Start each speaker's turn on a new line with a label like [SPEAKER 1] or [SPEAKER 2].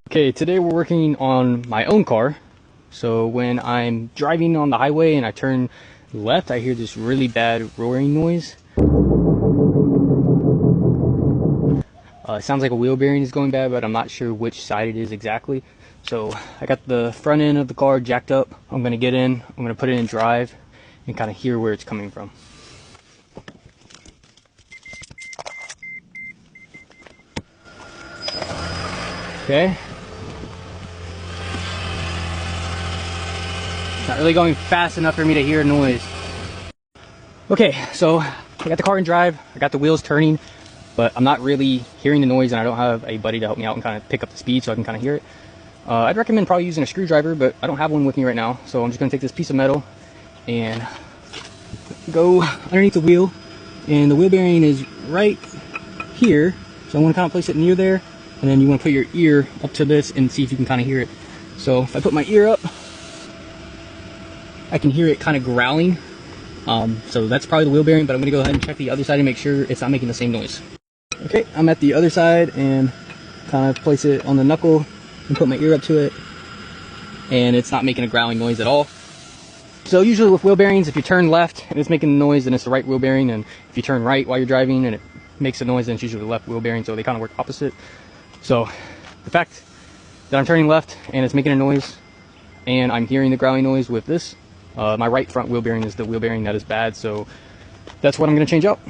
[SPEAKER 1] Okay, today we're working on my own car. So when I'm driving on the highway and I turn left, I hear this really bad roaring noise. It sounds like a wheel bearing is going bad, but I'm not sure which side it is exactly. So I got the front end of the car jacked up. I'm gonna get in, I'm gonna put it in drive and kind of hear where it's coming from. Okay. It's not really going fast enough for me to hear noise. Okay, so I got the car in drive, I got the wheels turning, but I'm not really hearing the noise, and I don't have a buddy to help me out and kind of pick up the speed so I can kind of hear it. I'd recommend probably using a screwdriver, but I don't have one with me right now, so I'm just going to take this piece of metal and go underneath the wheel, and the wheel bearing is right here, so I want to kind of place it near there, and then you want to put your ear up to this and see if you can kind of hear it. So if I put my ear up, I can hear it kind of growling. So that's probably the wheel bearing, but I'm gonna go ahead and check the other side and make sure it's not making the same noise. Okay, I'm at the other side and kind of place it on the knuckle and put my ear up to it, and it's not making a growling noise at all. So usually with wheel bearings, if you turn left and it's making a noise, then it's the right wheel bearing, and if you turn right while you're driving and it makes a noise, then it's usually the left wheel bearing, so they kind of work opposite. So the fact that I'm turning left and it's making a noise and I'm hearing the growling noise with this, my right front wheel bearing is the wheel bearing that is bad, so that's what I'm going to change out.